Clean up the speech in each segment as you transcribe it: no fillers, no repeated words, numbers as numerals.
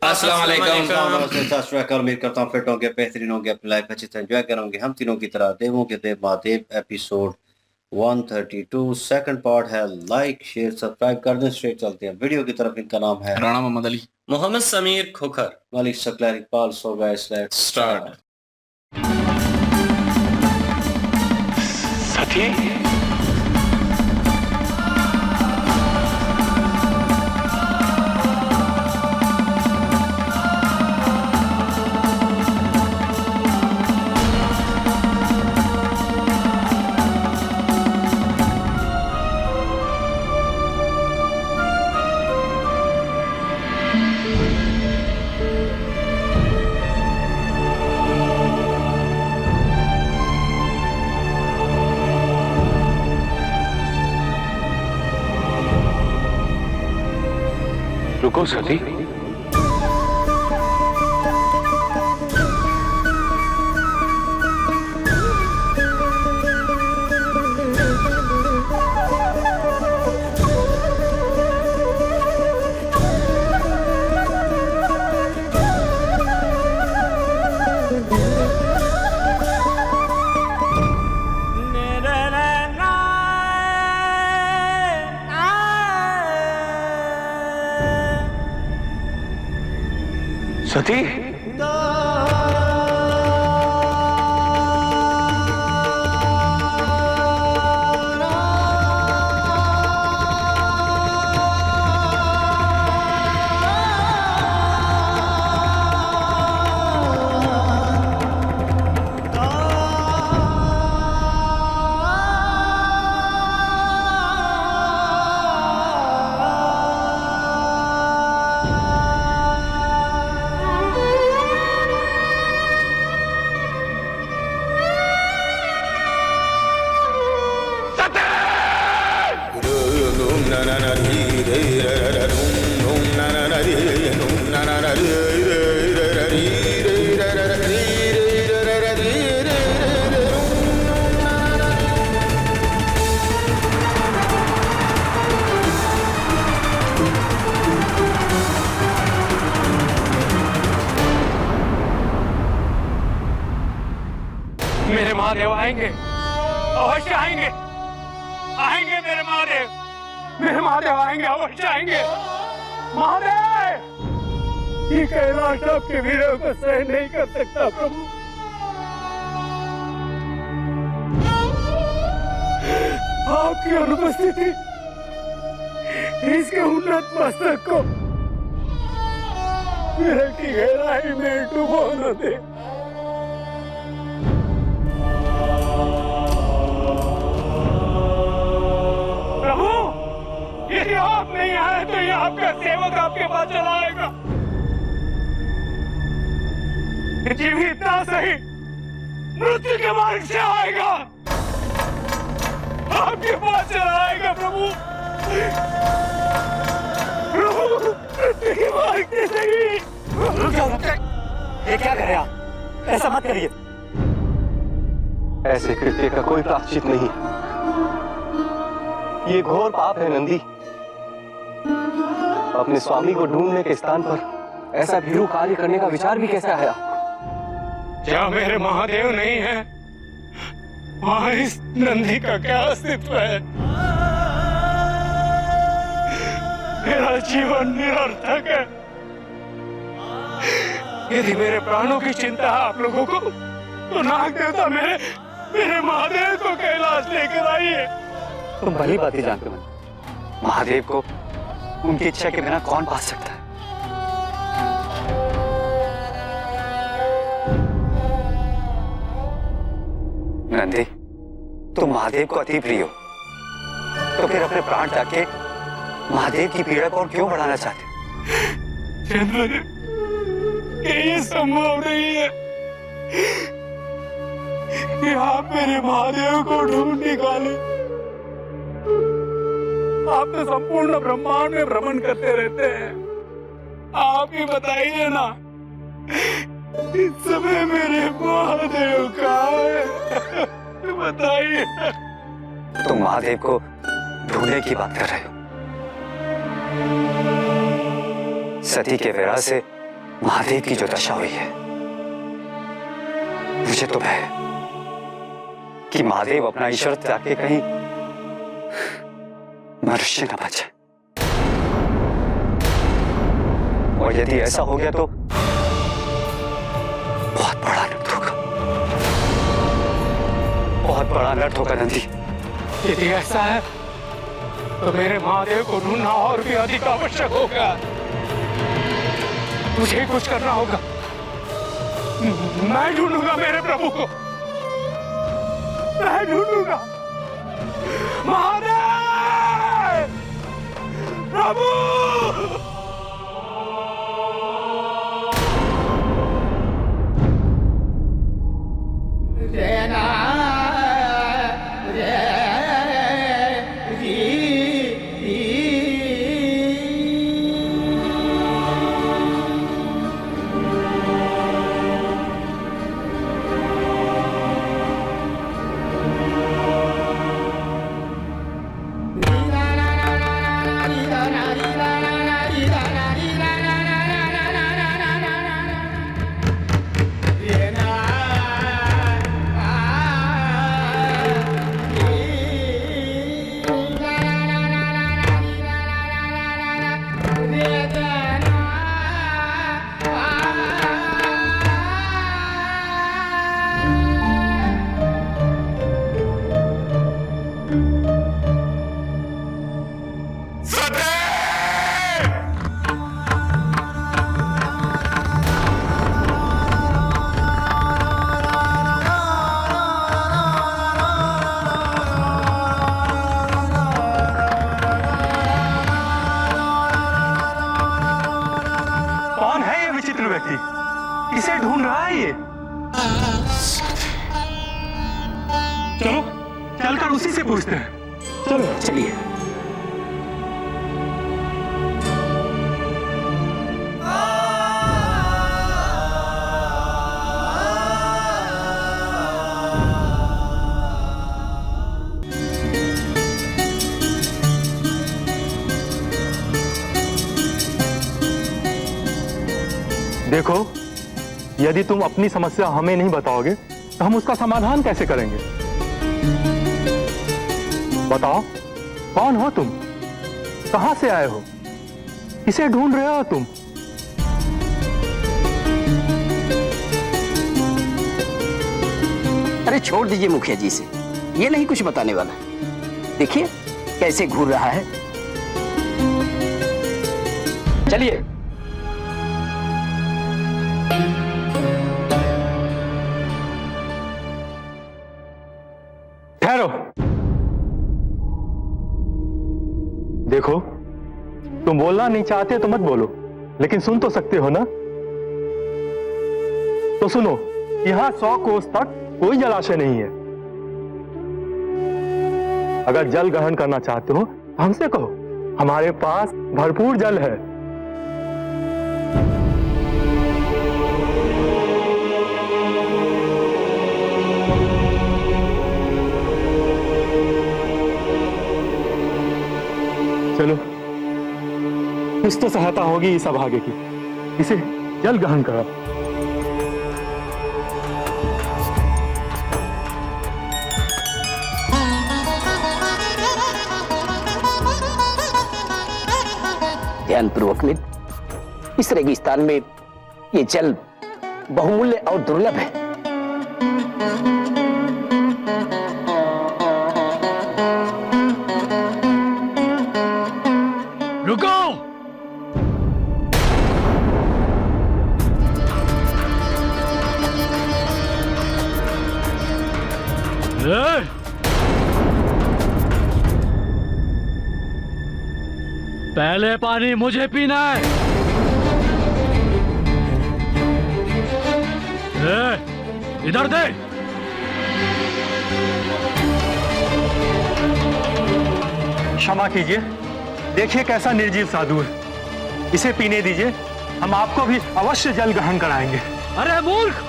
अस्सलाम वालेकुम। उम्मीद करता हूँ फिट होंगे, बेहतरीन होंगे, अपनी लाइफ अच्छे से एंजॉय करेंगे। हम तीनों की तरह देवों के देव महादेव एपिसोड 132 सेकंड पार्ट है। लाइक शेयर सब्सक्राइब कर दें। स्ट्रेट चलते हैं वीडियो की तरफ। इनका नाम है राणा मोहम्मद अली। मोहम्मद समीर खोखर। मलिक सकलर Iqbal. So guys let's start. साथी रुको सती, सती मेरे महादेव आएंगे, अवश्य आएंगे, आएंगे मेरे महादेव, मेरे महादेव आएंगे, अवश्य आएंगे। महादेव, ये कैलाश आपके वीरों को सहन नहीं कर सकता प्रभु। आपकी अनुपस्थिति इसके उन्नत मस्तक को विरह की गहराई में डुबो न दे। यदि आप नहीं आए तो ये आपका सेवक आपके पास चला आएगा। जीवित ना सही, मृत्यु के मार्ग से आएगा, आपके पास चला आएगा प्रभु। प्रभु, मृत्यु के मार्ग से सही। रुक जाओ, ये क्या कर रहे आप? ऐसा मत करिए। ऐसे कृत्य का कोई प्रायश्चित नहीं, ये घोर पाप है नंदी। अपने स्वामी को ढूंढने के स्थान पर ऐसा भीरू कार्य करने का विचार भी कैसे आया? क्या मेरे महादेव नहीं है, वहां इस नंदी का क्या अस्तित्व है? मेरा जीवन निरर्थक है। यदि मेरे प्राणों की चिंता है आप लोगों को, तो नाग देवता मेरे महादेव को कैलाश लेकर आइए। तुम भली बात ही जानते हो, महादेव को उनकी इच्छा के बिना कौन पा सकता है? नंदी, तुम महादेव को अति प्रिय हो, तो फिर अपने प्राण त्याग के महादेव की पीड़ा को और क्यों बढ़ाना चाहते? चंद्र, ये संभव नहीं है कि आप मेरे महादेव को ढूंढ निकाले। आप तो संपूर्ण ब्रह्मांड में भ्रमण करते रहते हैं। आप ही बताइए ना, इस समय मेरे महादेव कहाँ है? बताइए। तुम महादेव को ढूंढने की बात कर रहे हो। सती के विरह से महादेव की जो दशा हुई है, मुझे तो भय है कि महादेव अपना ईश्वर त्याग के कहीं मनुष्य न बचे। और यदि ऐसा हो गया तो बहुत बड़ा अनर्थ होगा, बहुत बड़ा अनर्थ होगा नंदी। यदि ऐसा है तो मेरे महादेव को ढूंढना और भी अधिक आवश्यक होगा। मुझे कुछ करना होगा। मैं ढूंढूंगा मेरे प्रभु को, मैं ढूंढूंगा। महादेव प्रभु! किसे ढूंढ रहा है ये? चलो चलकर उसी से पूछते हैं। चलो चलिए। देखो, यदि तुम अपनी समस्या हमें नहीं बताओगे तो हम उसका समाधान कैसे करेंगे? बताओ, कौन हो तुम? कहां से आए हो? किसे ढूंढ रहे हो तुम? अरे छोड़ दीजिए मुखिया जी से, ये नहीं कुछ बताने वाला। देखिए कैसे घूर रहा है। चलिए। ठहरो। देखो, तुम बोलना नहीं चाहते तो मत बोलो, लेकिन सुन तो सकते हो ना? तो सुनो, यहां 100 कोस तक कोई जलाशय नहीं है। अगर जल ग्रहण करना चाहते हो तो हमसे कहो, हमारे पास भरपूर जल है। चलो, कुछ तो सहायता होगी इस अभागे की। इसे जल ग्रहण करो। ध्यानपूर्वक मित्र, इस रेगिस्तान में ये जल बहुमूल्य और दुर्लभ है। रुको! पहले पानी मुझे पीना है। इधर दे। क्षमा कीजिए, देखिए कैसा निर्जीव साधु है। इसे पीने दीजिए, हम आपको भी अवश्य जल ग्रहण कराएंगे। अरे मूर्ख,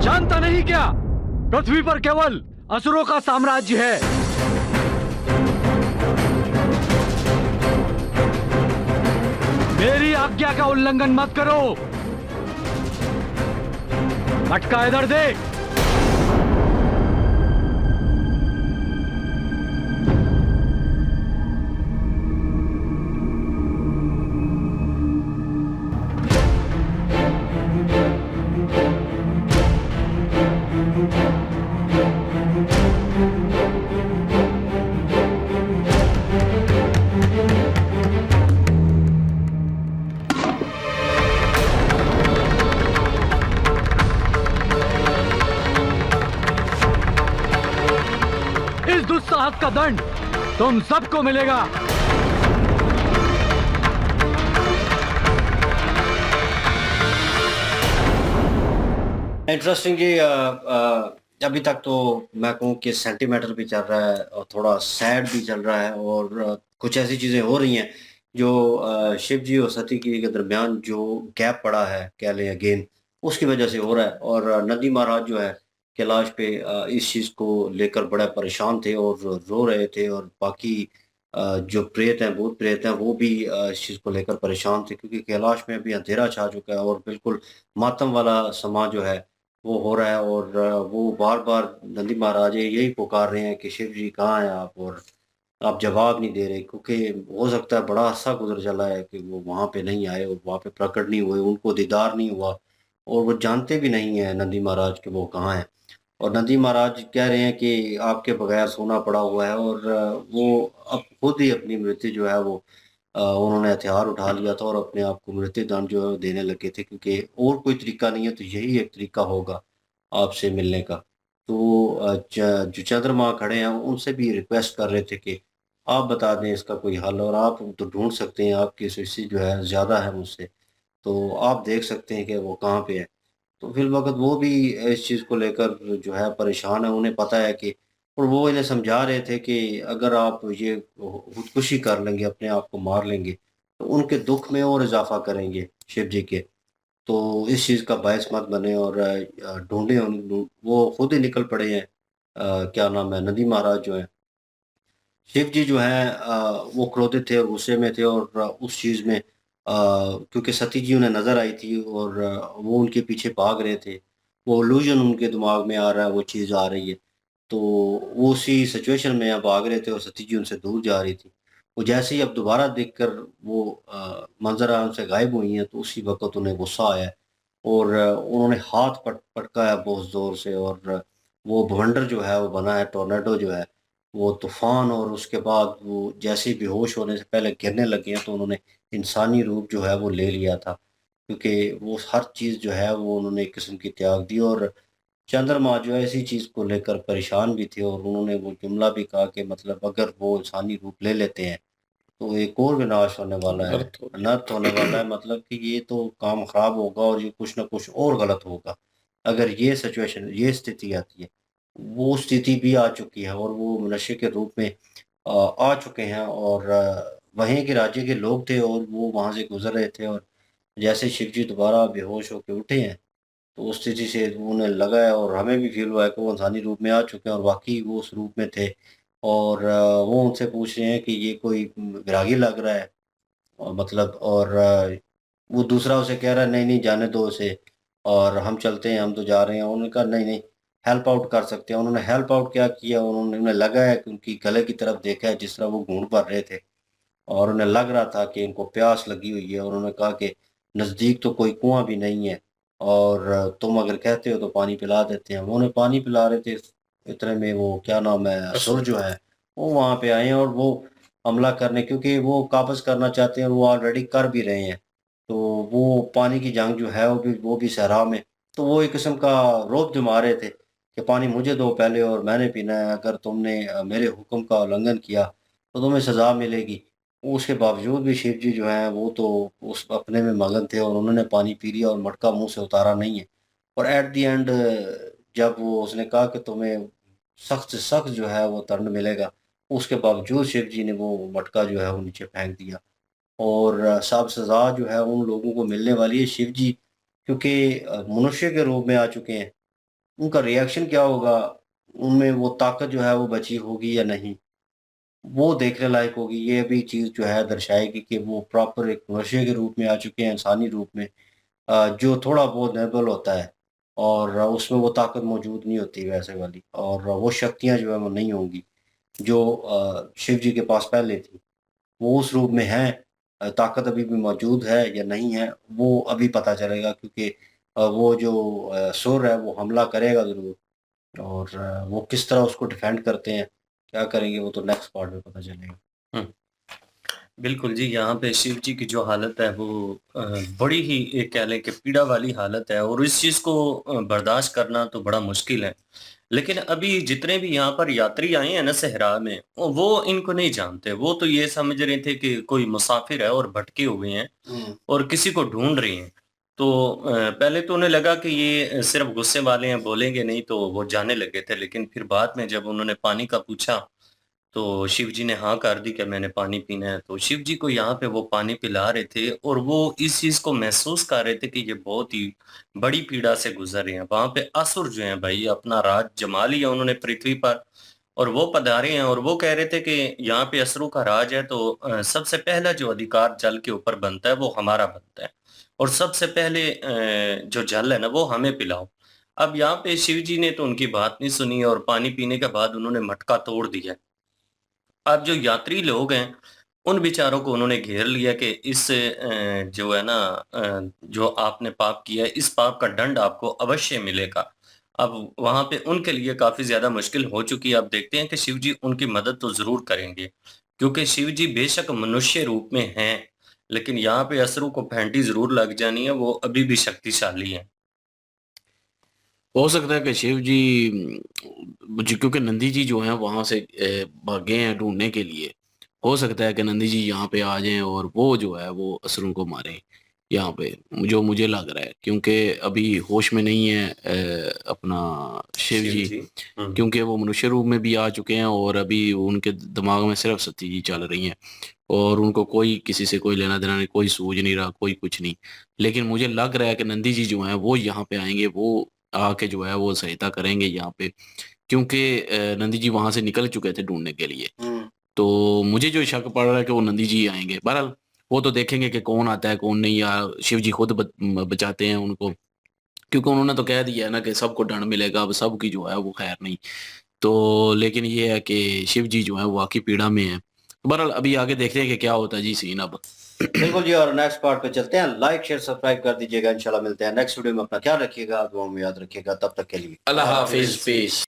जानता नहीं क्या पृथ्वी पर केवल असुरों का साम्राज्य है। मेरी आज्ञा का उल्लंघन मत करो। मटका इधर दे। इस दुस्साहस का दंड तुम सबको मिलेगा। इंटरेस्टिंग जी। अभी तक तो मैं कहूँ कि सेंटिमेंटल भी चल रहा है और थोड़ा सैड भी चल रहा है, और कुछ ऐसी चीज़ें हो रही हैं जो शिव जी और सती के दरमियान जो गैप पड़ा है, कह लें अगेन, उसकी वजह से हो रहा है। और नंदी महाराज जो है कैलाश पे इस चीज़ को लेकर बड़ा परेशान थे और रो रहे थे, और बाकी जो प्रेत हैं, भूत प्रेत हैं, वो भी इस चीज़ को लेकर परेशान थे, क्योंकि कैलाश में अभी अंधेरा छा चुका है और बिल्कुल मातम वाला समा जो है वो हो रहा है। और वो बार बार नंदी महाराज यही पुकार रहे हैं कि शिव जी कहाँ हैं आप, और आप जवाब नहीं दे रहे, क्योंकि हो सकता है बड़ा अरसा गुजर चला है कि वो वहाँ पे नहीं आए और वहाँ पे प्रकट नहीं हुए, उनको दीदार नहीं हुआ, और वो जानते भी नहीं है नंदी महाराज कि वो कहाँ हैं। और नंदी महाराज कह रहे हैं कि आपके बगैर सोना पड़ा हुआ है, और वो अब खुद ही अपनी मृत्यु जो है वो उन्होंने हथियार उठा लिया था और अपने आप को मृत्यु दंड जो है वो देने लगे थे, क्योंकि और कोई तरीका नहीं है, तो यही एक तरीका होगा आपसे मिलने का। तो जो चंद्रमा खड़े हैं उनसे भी रिक्वेस्ट कर रहे थे कि आप बता दें इसका कोई हल, और आप तो ढूंढ सकते हैं, आपकी स्विची जो है ज़्यादा है मुझसे, तो आप देख सकते हैं कि वो कहाँ पे है। तो फिर वक़्त वो भी इस चीज़ को लेकर जो है परेशान है, उन्हें पता है कि, और वो इन्हें समझा रहे थे कि अगर आप ये खुदकुशी कर लेंगे, अपने आप को मार लेंगे, तो उनके दुःख में और इज़ाफ़ा करेंगे शिव जी के। तो इस चीज़ का बायस मत बने और ढूँढें वो खुद ही निकल पड़े हैं। क्या नाम है, नंदी महाराज जो हैं, शिव जी जो हैं वो क्रोधित थे और गुस्से में थे, और उस चीज़ में क्योंकि सती जी उन्हें नज़र आई थी और वो उनके पीछे भाग रहे थे। वो इल्यूज़न उनके दिमाग में आ रहा है, वो चीज़ आ रही है। तो वो उसी सिचुएशन में भाग रहे थे और सती जी उनसे दूर जा रही थी। वो जैसे ही अब दोबारा देखकर वो मंज़र उनसे गायब हुई हैं, तो उसी वक़्त उन्हें गुस्सा आया और उन्होंने हाथ पटकाया बहुत ज़ोर से, और वो भवंडर जो है वो बना है, टॉर्नेडो जो है वो तूफ़ान, और उसके बाद वो जैसे ही बेहोश होने से पहले गिरने लगे हैं, तो उन्होंने इंसानी रूप जो है वो ले लिया था। क्योंकि वो हर चीज़ जो है वो उन्होंने एक किस्म की त्याग दी, और चंद्रमा जो है इसी चीज़ को लेकर परेशान भी थे, और उन्होंने वो जुमला भी कहा कि मतलब अगर वो इंसानी रूप ले लेते हैं, तो एक और विनाश होने वाला है, अर्थ हो गया। अनर्थ होने वाला है, मतलब कि ये तो काम ख़राब होगा और ये कुछ ना कुछ और गलत होगा। अगर ये सिचुएशन, ये स्थिति आती है, वो स्थिति भी आ चुकी है और वो मनुष्य के रूप में आ चुके हैं, और वहीं के राज्य के लोग थे और वो वहाँ से गुज़र रहे थे, और जैसे शिव जी दोबारा बेहोश होके उठे हैं, तो उस स्थिति से उन्हें लगा है और हमें भी फ़ील हुआ है कि वो इंसानी रूप में आ चुके हैं और वाक़ई वो उस रूप में थे। और वो उनसे पूछ रहे हैं कि ये कोई वैरागी लग रहा है, मतलब, और वो दूसरा उसे कह रहा है नहीं, नहीं जाने दो उसे, और हम चलते हैं, हम तो जा रहे हैं। उन्होंने कहा नहीं, नहीं, हेल्प आउट कर सकते हैं। उन्होंने हेल्प आउट क्या किया, उन्होंने, उन्हें लगा है कि उनकी गले की तरफ देखा है जिस तरह वो घूँट भर रहे थे, और उन्हें लग रहा था कि इनको प्यास लगी हुई है, और उन्होंने कहा कि नज़दीक तो कोई कुआँ भी नहीं है, और तुम अगर कहते हो तो पानी पिला देते हैं। वो उन्हें पानी पिला रहे थे, इतने में वो क्या नाम है, असुर जो है वो वहाँ पे आए हैं, और वो हमला करने, क्योंकि वो काबज़ करना चाहते हैं और वो ऑलरेडी कर भी रहे हैं। तो वो पानी की जंग जो है वो भी सहरा में, तो वो एक किस्म का रौब जमा रहे थे कि पानी मुझे दो पहले और मैंने पीना है, अगर तुमने मेरे हुक्म का उल्लंघन किया तो तुम्हें सज़ा मिलेगी। उसके बावजूद भी शिव जी जो हैं वो तो उस अपने में मगन थे, और उन्होंने पानी पी लिया और मटका मुँह से उतारा नहीं है। और एट द एंड जब वो उसने कहा कि तुम्हें सख्त से सख्त जो है वो दंड मिलेगा, उसके बावजूद शिव जी ने वो मटका जो है वो नीचे फेंक दिया, और सब सज़ा जो है उन लोगों को मिलने वाली है। शिव जी क्योंकि मनुष्य के रूप में आ चुके हैं, उनका रिएक्शन क्या होगा, उनमें वो ताकत जो है वो बची होगी या नहीं? वो देखने लायक होगी। ये भी चीज़ जो है दर्शाएगी कि वो प्रॉपर एक मनुष्य के रूप में आ चुके हैं, इंसानी रूप में, जो थोड़ा बहुत निर्बल होता है और उसमें वो ताकत मौजूद नहीं होती वैसे वाली, और वो शक्तियाँ जो है वो नहीं होंगी जो शिव जी के पास पहले थी। वो उस रूप में हैं, ताकत अभी भी मौजूद है या नहीं है वो अभी पता चलेगा, क्योंकि वो जो सुर है वो हमला करेगा ज़रूर, और वो किस तरह उसको डिफेंड करते हैं, क्या करेंगे, वो तो नेक्स्ट पार्ट में पता चलेगा। हम्म, बिल्कुल जी। यहाँ पे शिव जी की जो हालत है वो बड़ी ही एक कह लें कि पीड़ा वाली हालत है, और इस चीज़ को बर्दाश्त करना तो बड़ा मुश्किल है। लेकिन अभी जितने भी यहाँ पर यात्री आए हैं ना सहरा में, वो इनको नहीं जानते। वो तो ये समझ रहे थे कि कोई मुसाफिर है और भटके हुए हैं और किसी को ढूंढ रहे हैं। तो पहले तो उन्हें लगा कि ये सिर्फ गुस्से वाले हैं, बोलेंगे नहीं, तो वो जाने लगे थे। लेकिन फिर बाद में जब उन्होंने पानी का पूछा तो शिव जी ने हाँ कर दी कि मैंने पानी पीना है। तो शिव जी को यहाँ पे वो पानी पिला रहे थे, और वो इस चीज को महसूस कर रहे थे कि ये बहुत ही बड़ी पीड़ा से गुजर रहे हैं। वहां पे असुर जो हैं भाई अपना राज जमा लिया उन्होंने पृथ्वी पर, और वो पधारे हैं और वो कह रहे थे कि यहाँ पे असुरों का राज है, तो सबसे पहला जो अधिकार जल के ऊपर बनता है वो हमारा बनता है, और सबसे पहले जो जल है ना वो हमें पिलाओ। अब यहाँ पे शिव जी ने तो उनकी बात नहीं सुनी, और पानी पीने के बाद उन्होंने मटका तोड़ दिया। अब जो यात्री लोग हैं, उन बेचारों को उन्होंने घेर लिया कि इस जो है ना जो आपने पाप किया है, इस पाप का दंड आपको अवश्य मिलेगा। अब वहाँ पे उनके लिए काफ़ी ज़्यादा मुश्किल हो चुकी है। अब देखते हैं कि शिव जी उनकी मदद तो ज़रूर करेंगे, क्योंकि शिव जी बेशक मनुष्य रूप में हैं, लेकिन यहाँ पे असुरों को फैंटी ज़रूर लग जानी है, वो अभी भी शक्तिशाली हैं। हो सकता है कि शिव जी क्योंकि नंदी जी जो हैं वहां से भागे हैं ढूंढने के लिए। हो सकता है कि नंदी जी यहाँ पे आ जाएं और वो जो है वो असुरों को मारें यहाँ पे, जो मुझे लग रहा है, क्योंकि अभी होश में नहीं है अपना शिव शिव जी, जी। हुँ। क्योंकि वो मनुष्य रूप में भी आ चुके हैं और अभी उनके दिमाग में सिर्फ सती जी चल रही हैं, और उनको कोई किसी से कोई लेना देना नहीं, कोई सूझ नहीं रहा, कोई कुछ नहीं। लेकिन मुझे लग रहा है कि नंदी जी जो हैं वो यहाँ पे आएंगे, वो आके जो है वो सहायता करेंगे यहाँ पे, क्योंकि नंदी जी वहां से निकल चुके थे ढूंढने के लिए। तो मुझे जो शक पड़ रहा है कि वो नंदी जी आएंगे। बहरहाल वो तो देखेंगे कि कौन आता है कौन नहीं, या शिव जी खुद बचाते हैं उनको, क्योंकि उन्होंने तो कह दिया है ना कि सबको दंड मिलेगा, अब सबकी जो है वो खैर नहीं। तो लेकिन ये है कि शिव जी जो है वो वाकई पीड़ा में है। बहरहाल अभी आगे देखते हैं कि क्या होता है जी सीन अब। बिल्कुल जी, और नेक्स्ट पार्ट पे चलते हैं। लाइक शेयर सब्सक्राइब कर दीजिएगा। इंशाल्लाह मिलते हैं नेक्स्ट वीडियो में। अपना ख्याल रखिएगा, दुआ में याद रखिएगा। तब तक के लिए अल्लाह हाफिज, पीस।